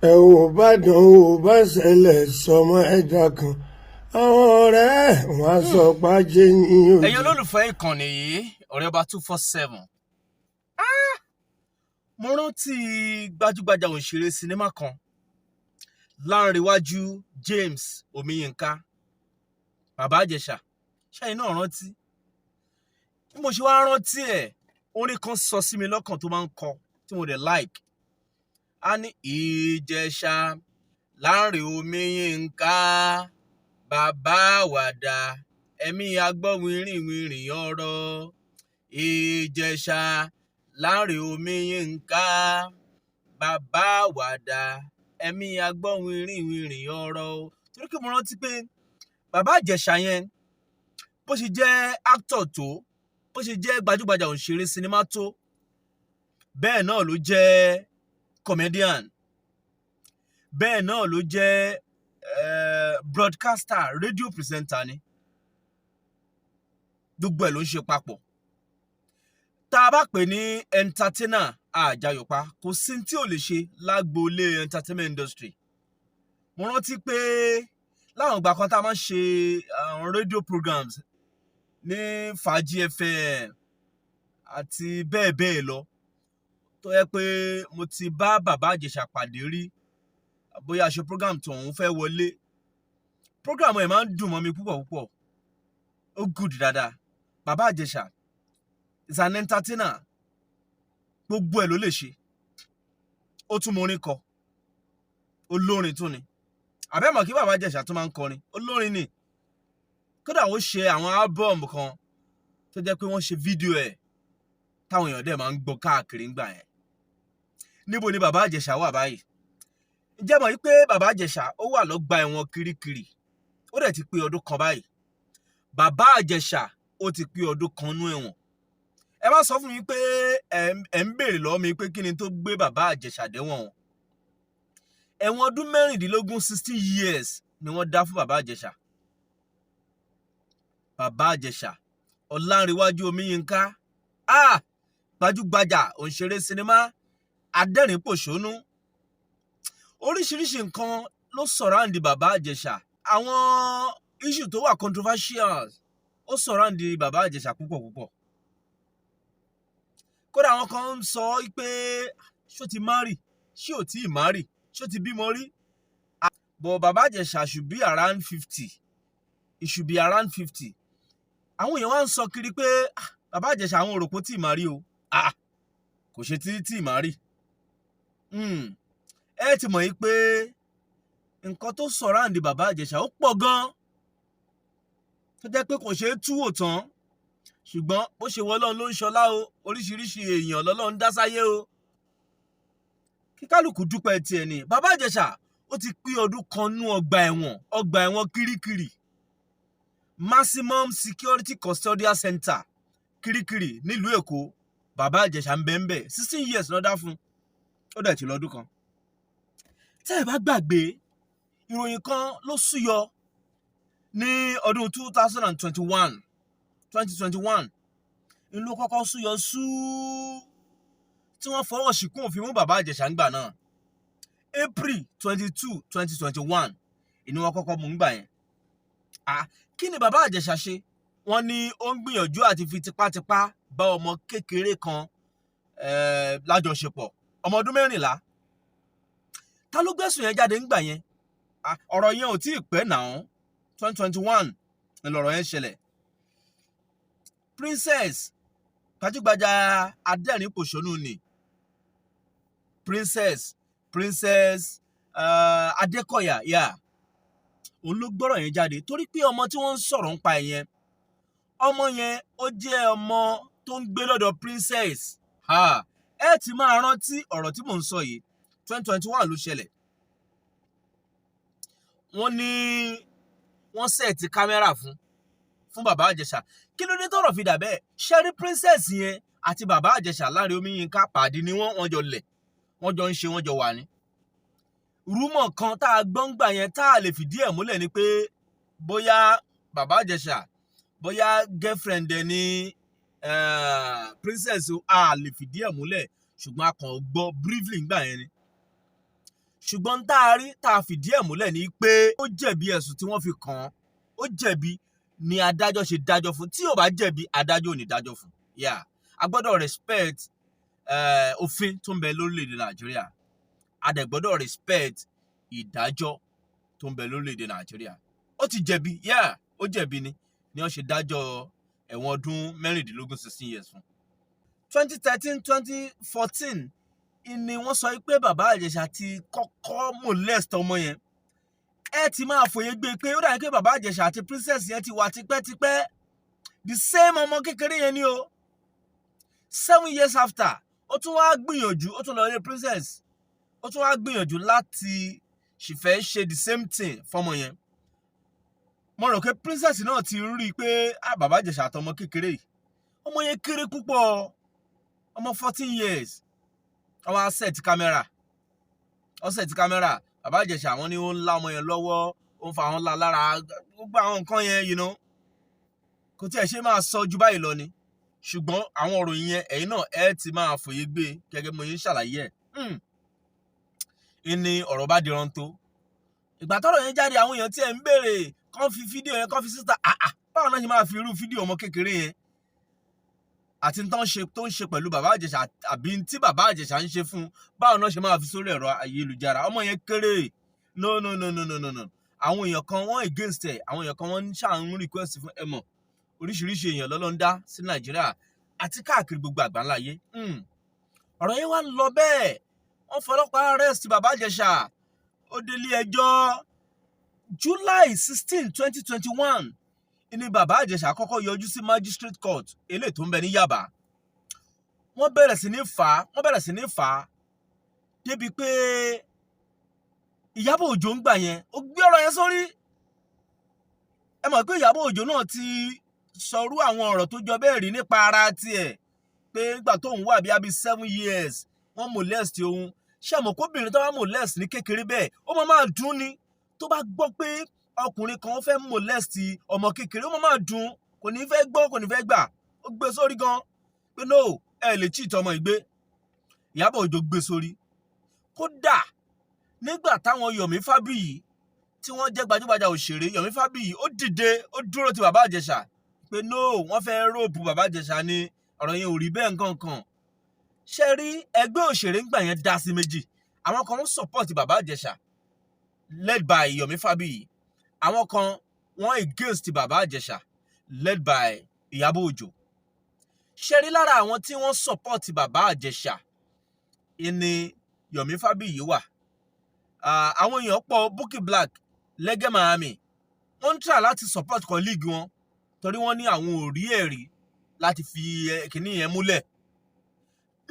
ẹ ò bá dán ò bá ṣẹlẹ̀ sọmọ ẹ̀dá kan àwọn ọ̀rẹ́ wọn á sọ pàjẹ́ ní òde. ẹ̀yin olólùfẹ́ ìkànnì yìí ọ̀rẹ́ ọba 247 mo rántí gbajúgbajà òṣèré sinimá kan Ọlanrewaju James Omiyinka Baba Ijesha ṣẹ́yìn náà rántí bí mo ṣe wá rántí ẹ̀ orin kan sọ sí mi lọ́kàn tó máa ń kọ tí mo dẹ̀ like a ní Ìjèsà Ọlanre Omiyinka bàbá àwàdà ẹ̀mí agbọ́ wìrìwìrì ọ̀rọ̀ Ìjèsà Ọlanre Omiyinka bàbá àwàdà ẹ̀mí agbọ́ wìrìwìrì ọ̀rọ̀ torí kí mo rántí pé Bàbá Ìjẹ̀ṣà yẹn bó ṣe jẹ́ actor tó bó ṣe jẹ́ gbajúgbajà òṣèré sinimá tó bẹ́ẹ̀ náà ló jẹ́ comedian bẹ́ẹ̀ náà ló jẹ́ broadcaster radio presenter ni gbogbo ẹ̀ ló ń ṣe papọ̀ tá a bá pè ní entertainer àjàyọ̀pá kò sí tí ò lè ṣe lágboolé entertainment industry mo rántí pé láwọn ìgbà kan tá a máa ń ṣe radio programs ní Fàájì FM àti bẹ́ẹ̀ bẹ́ẹ̀ lọ tó yẹ pé mo ti bá Bàbá Ìjẹ̀ṣà pàdé rí bóyá ṣe program tó òun fẹ́ wọlé program ẹ̀ máa ń dùn mọ́ mi púpọ̀ púpọ̀ ó good dáadáa Bàbá Ìjẹ̀ṣà is an entertainer gbogbo ẹ̀ ló lè ṣe ó tún mọ orin kọ olórin tún ni àbẹ́mọ̀ kí Bàbá Ìjẹ̀ṣà tó máa ń kọrin olórin ni kódà ó ṣe àwọn álbọ̀mù kan tó jẹ́ pé wọ́n ṣe fídíò ẹ̀ táwọn èèyàn dẹ̀ máa ń gbọ́ káàkiri ńgbà yẹn níbo ni Bàbá Ìjẹ̀ṣà wà báyìí ǹjẹ́ mọ̀ wípé Bàbá Ìjẹ̀ṣà ó wà lọ́gbà ẹ̀wọ̀n Kiríkirì ó dẹ̀ ti pé ọdún kan báyìí Bàbá Ìjẹ̀ṣà ó ti pé ọdún kan nú ẹ̀wọ̀n ẹ má sọ fún mi pé ẹ ń béèrè lọ́wọ́ mi pé kí ni tó gbé Bàbá Ìjẹ̀ṣà dẹ́wọ̀n ẹ̀wọ̀n ọdún 16 years ni wọ́n dá fún Bàbá Ìjẹ̀ṣà Bàbá Ìjẹ̀ṣà Ọlanrewaju Omiyinka gbajúgbajà òǹṣeré sinimá adẹ́rìn-pòṣónú oríṣiríṣi nǹkan ló surround Bàbá Ìjẹ̀ṣà àwọn issue tó wà controversial ó surround Bàbá Ìjẹ̀ṣà púpọ̀ púpọ̀ kódà àwọn kan ń sọ pé ṣó ti marry ṣé ò tí ì marry ṣó ti bímọ rí but Bàbá Ìjẹ̀ṣà should be around 50 it should be around 50 àwọn èèyàn wá ń sọ kiri pé Bàbá Ìjẹ̀ṣà àwọn òròpó tí ì marry o kò ṣe tí ì marry ẹ ti mọ̀ yí pé nǹkan tó surround Bàbá Ìjẹ̀ṣà ó pọ̀ gan tó jẹ́ pé kò ṣe é túwò tán ṣùgbọ́n bó ṣe wọ Ọlọ́run ló ń ṣọlá o oríṣiríṣi èèyàn lọ́lọ́run dá sáyé o kí kálukú dúpẹ́ tiẹ̀ ni Bàbá Ìjẹ̀ṣà ó ti pé ọdún kan nú ọgbà ẹ̀wọ̀n Kiríkirì maximum security custodial center Kiríkirì nílùú Èkó Bàbá Ìjẹ̀ṣà ń bẹ́ẹ̀ 16 years ló dá fún ó dẹ̀ ti lọ́dún kan tẹ́ ẹ bá gbàgbé ìròyìn kan ló súyọ ní ọdún 2021 ìlú kọ́kọ́ súyọ tí wọ́n fọwọ́ ṣìkún òfin mú Bàbá Ìjẹ̀ṣà ńgbà náà April 22 2021 ìní wọn kọ́kọ́ mú ńgbà yẹn kí ni Bàbá Ìjẹ̀ṣà ṣe wọ́n ní ó ń gbìyànjú àti fi tipátipá bá ọmọ kékeré kan lájọṣepọ̀ ọmọ ọdún 14 ta ló gbẹ̀sùn yẹn jáde ńgbà yẹn ọ̀rọ̀ yẹn ò tí ì pẹ́ náà 2021 ńlọrọ̀ yẹn ṣẹlẹ̀ Princess gbajúgbajà adẹ́rìn-pòṣónú ni Princess Adékọ̀yà òun ló gbọ́rọ̀ yẹn jáde torí pé ọmọ tí wọ́n ń sọ̀rọ̀ nípa yẹn ọmọ yẹn ó jẹ́ ọmọ tó ń gbé lọ́dọ̀ Princess ẹ ti máa rántí ọ̀rọ̀ tí mò ń sọ yìí 2021 ló ṣẹlẹ̀ wọ́n ní wọ́n sẹ́ẹ̀tì kámẹ́rà fún Bàbá Ìjẹ̀ṣà kí ló dé tọ́rọ̀ fi dà bẹ́ẹ̀ ṣẹ́rí Princess yẹn àti Bàbá Ìjẹ̀ṣà Ọlanre Omiyinka pàdé ni wọ́n jọ lẹ̀ wọ́n jọ ń ṣe wọ́n jọ wà ní. rúmọ̀ kan tá a gbọ́ ń gbà yẹn tá a lè fìdí ẹ̀ múlẹ̀ ni pé bóyá Bàbá Ìjẹ̀ṣà bóyá girlfriend ẹ̀ ní Princess a lè fìdí ẹ̀ múlẹ̀ ṣùgbọ́n a kàn gbọ́ briefly ńgbà yẹn ni ṣùgbọ́n tá a rí tá a fìdí ẹ̀ múlẹ̀ ní pé ó jẹ̀bi ẹ̀sùn tí wọ́n fi kàn án, ó jẹ̀bi ni adájọ́ ṣe dájọ́ fún. Tí ò bá jẹ̀bi adájọ́ ò ní dájọ́ fún. A gbọ́dọ̀ respect òfin tó ń bẹ lórílẹ̀‐èdè Nàìjíríà, a dẹ̀ gbọ́dọ̀ respect ìdájọ́ tó ń bẹ lórílẹ̀‐èdè Nàìjíríà. Ó ti jẹ̀bi, ó jẹ̀bi ni wọ́n ṣe dájọ́ ẹ̀wọ̀n ọdún 16 years fún. 2013-2014 ni wọ́n sọ pé Bàbá Ìjẹsà ti kọ́kọ́ molest ọmọ yẹn. Ẹ ti máa fòye gbé pé ó dàbí pé Bàbá Ìjẹsà àti princess yẹn ti wà tipẹ́tipẹ́. The same ọmọ kékeré yẹn ni o. 7 years after, ó tún wá gbìyànjú, ó tún lọ ilé princess, ó tún wá gbìyànjú láti ṣìfẹ́ ṣe the same thing fọmọ yẹn. Mo rò pé princess náà ti rí i pé Bàbá Ìjẹsà àtọmọ kékeré yìí, ọmọ yẹn kéré púpọ̀, ọmọ 14 years. Ó wá set camera, Bàbá Ìjẹsà wọ́n ní ó ń lá ọmọ yẹn lọ́wọ́, ó ń fa àwọn ńlá lára, gbogbo àwọn nǹkan yẹn, kò tí ẹ ṣe máa sọ ju báyìí lọ ni. Ṣùgbọ́n àwọn ọ̀rọ̀ yẹn ẹ̀yin náà ẹ ti máa fòye gbé gẹ́gẹ́ mo yín ṣàlàyé ẹ̀. Ìní ọ̀rọ̀ bá di rántó. Ìgbà tọ́rọ̀ yẹn jáde, àwọn èèyàn tí ẹ̀ ń béèrè kán fi fídíò yẹn kán fi síta. Báwo náà ṣe máa fi irú fídíò ọmọ kékeré yẹn àti tó ń ṣe pẹ̀lú Bàbá Ìjẹsà àbí tí Bàbá Ìjẹsà ń ṣe fún, báwo náà ṣe máa fi sórí ẹ̀rọ ayélujára? Ọmọ yẹn kéré. No. Àwọn èèyàn kan wọ́n against ẹ̀, àwọn èèyàn kan wọ́n ń ṣàwọn request fún ẹ̀mọ̀. Oríṣiríṣi èèyàn lọ́lọ́ ń dá sí Nàìjíríà àti káàkiri gbogbo àgbáńláyé. Ọ̀rọ̀ yẹn wá ń lọ bẹ́ẹ̀. Wọ́n fọlọ́pàá arrest Bàbá Ìjẹsà. Ó délé ẹjọ́. July 16, 2021 ni Bàbá Ìjẹsà kọ́kọ́ yọjú sí magistrate court eléyìí tó ń bẹ ní Yaba. Wọ́n bẹ̀rẹ̀ sí ní fà á débi pé Ìyábọ̀ Òjó ń gbà yẹn ó gbé ọ̀rọ̀ yẹn sórí. Ẹ mọ̀ pé Ìyábọ̀ Òjó náà ti sọrú àwọn ọ̀rọ̀ tó jọ bẹ́ẹ̀ rí nípa ara tiẹ̀ pé nígbà tóun wà bí i 7 years wọ́n molest òun. Ṣé àmọ́ kóbìnrin tó bá molest ní kékeré bẹ́ẹ̀ ó máa dùn ni. Tó bá gbọ́ pé ọkùnrin kan fẹ́ molest ọmọ kékeré ó máa dùn, kò ní fẹ́ gbọ́, kò ní fẹ́ gbà. Ó gbé sórí gan pé no, ẹ lè cheat ọmọ ìgbé. Ìyábọ̀ Òjó gbé sórí. Kódà nígbà táwọn Yomi Fabiyi tí wọ́n jẹ́ gbajúgbajà òṣèré, Yomi Fabiyi ó dìde, ó dúró ti Bàbá Ìjẹsà pé no, wọ́n fẹ́ rọ́ọ̀bù Bàbá Ìjẹsà ni, ọ̀rọ̀ yẹn ò rí bẹ́ẹ̀ nǹkan. Ṣé rí ẹgbẹ́ òṣèré ńgbà yẹn dá sí méjì. Àwọn kan wọ́n support Bàbá Ìjẹsà led by Yomi Fabiyi. Àwọn kan wọ́n against Bàbá Ìjẹsà led by Ìyábọ̀ Òjó. Ṣé rí lára àwọn tí wọ́n support Bàbá Ìjẹsà ni Yomi Fabiyi wà. Àwọn èèyàn pọ̀, Bukky Black, Lẹ́gẹ́ Miami, wọ́n ń try láti support colleague wọn torí wọ́n ní àwọn ò rí ẹ̀rí láti fi kìíní yẹn múlẹ̀.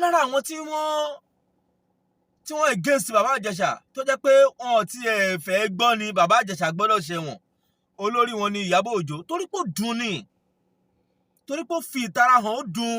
Lára àwọn tí wọ́n against Bàbá Ìjẹsà tó jẹ́ pé wọn ò tí ẹ̀ fẹ́ gbọ́ ni Bàbá Ìjẹsà gbọ́dọ̀ ṣẹ̀wọ̀n, olórí wọn ni Ìyábọ̀ Òjó. Torí pé ó dùn ni, torí pé ó fi ìtara hàn, ó dùn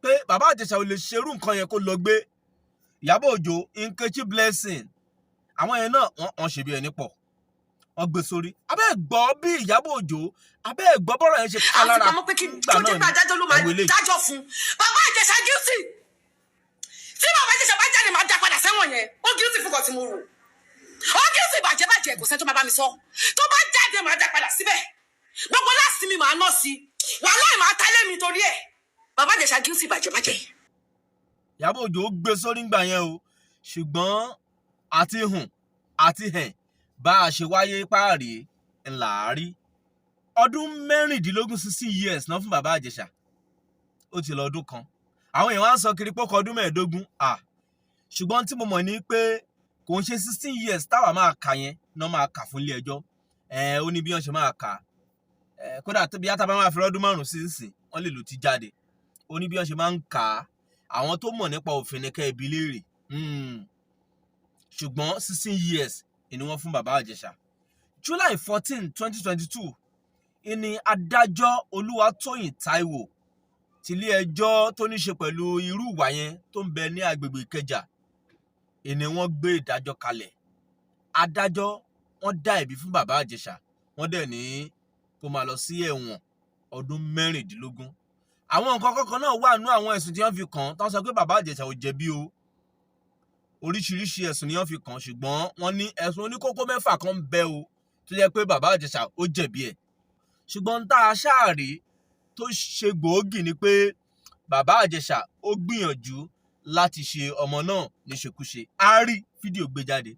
pé Bàbá Ìjẹsà ò lè ṣerú nǹkan yẹn kó lọ gbé. Ìyábọ̀ Òjó, Nkechi Blessing, àwọn yẹn náà wọ́n ṣe bí ẹni pọ̀, wọ́n gbé sórí. Abẹ́ gbọ́ bí Ìyábọ̀ Òjó, abẹ́ gbọ́ bọ́rọ̀ yẹn ṣe ká lára. Àti pamọ́ pé kí tó jẹ́ pé adájọ́ ló máa dájọ́ fún Bàbá Ìjẹsà guilty. Tí Bàbá Ìjẹsà bá jáde máa dá padà sẹ́wọ̀n yẹn, ó guilty fún kan tí mo rò. Ó guilty bàjẹ́ kò sẹ́ tó máa bá mi sọ. Tó bá jáde máa dá padà síbẹ̀. Gbogbo láti mi máa ná sí. Wàhálà ì máa tálé mi torí ẹ̀. Bàbá Ìjẹsà guilty bàjẹ́. Ìyábọ̀ Òjó gbé sórí ńgbà yẹn o, ṣùgbọ́n àti hàn bá a ṣe wáyé páàrí ńlá rí. Ọdún 16 years náà fún Bàbá Ìjẹsà. Ó ti lọ ọdún kan. Àwọn èèyàn wá ń sọ kiri pé ọkọ̀ ọdún 15. Ṣùgbọ́n tí mo mọ̀ ní pé kò ń ṣe 16 years táwa máa kà yẹn náà máa kà fún ilé ẹjọ́. Ó ní bí wọ́n ṣe máa kà. Kódà bí a bá máa fi ọdún 5 sí ìsìn, wọ́n lè lò ti jáde. Ó ní bí wọ́n ṣe máa ń kà á. Àwọn tó mọ̀ nípa òfin ní kẹ́ ibi léèrè. Ṣùgbọ́n 16 years ni wọ́n fún Bàbá Ìjẹsà. July 14, 2022 ni adájọ́ Olúwatóyìn Táíwò tilé ẹjọ́ tó ní ṣe pẹ̀lú irú ìwà yẹn tó ń bẹ ní agbègbè Ìkẹjà ni wọ́n gbé ìdájọ́ kalẹ̀. Adájọ́ wọ́n dá ẹ̀bi fún Bàbá Ìjẹsà, wọ́n dẹ̀ ní kó máa lọ sí ẹ̀wọ̀n ọdún 16. Àwọn nǹkan kọ̀ọ̀kan náà wà nínú àwọn ẹ̀sùn tí wọ́n fi kàn án, tó ń sọ pé Bàbá Ìjẹsà ò jẹ̀bi o. oríṣiríṣi ẹ̀sùn ni wọ́n fi kàn ṣùgbọ́n wọ́n ní ẹ̀sùn oníkókó mẹ́fà kan ń bẹ o tó jẹ́ pé bàbá Ìjẹ̀ṣà ó jẹ̀bi ẹ̀ ṣùgbọ́n tá a ṣáàrí tó ṣe gbòógì ni pé bàbá Ìjẹ̀ṣà ó gbìyànjú láti ṣe ọmọ náà níṣekúṣe a rí fídíò gbé jáde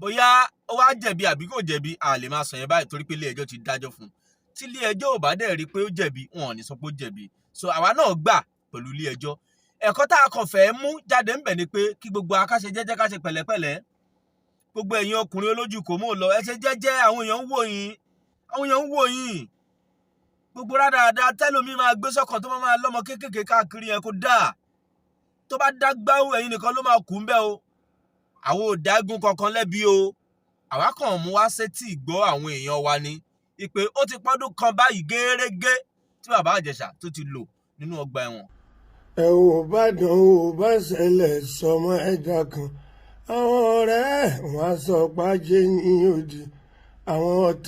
bóyá ó wá jẹ̀bi àbí kò jẹ̀bi a lè máa sọ yẹn báyìí torí pé ilé ẹjọ́ ti dájọ́ fún un tí ilé ẹjọ́ ò bá dẹ̀ rí pé ó jẹ̀bi wọn ò ní sọ pé ó jẹ̀bi so àwa náà gbà pẹ̀lú ilé ẹjọ́ ẹ̀kọ́ tá a kàn fẹ́ mú jáde ń bẹ̀ ni pé kí gbogbo akáṣe jẹ́jẹ́ ká ṣe pẹ̀lẹ́pẹ̀lẹ́ gbogbo ẹ̀yin ọkùnrin olójú kò mú lọ ẹ ṣe jẹ́jẹ́ àwọn èèyàn ń wò yín gbogbo rádaràda tẹ́lómi máa gbé sọ́kàn tó máa lọ́mọ kéékèèké káàkiri yẹn kó dáa tó bá dágbáwò ẹ̀yin nìkan ló máa kú ń bẹ́ o àwọn ò dágún kankan lẹ́bi o àwa kàn mú wá sétí ìgbọ́ àwọn èèyàn wa ni ìpè ó ti pọ́dún kan báyìí gẹ́rẹ́gẹ́ tí bàbá Ìjẹ̀ṣà tó ti lò nínú ọgbà ẹ̀wọ̀n. ẹ ò bá dán ò bá ṣẹlẹ̀ sọmọ ẹja kan àwọn ọ̀rẹ́ wọn á sọ pé ajé ní òdì àwọn ọ̀tá.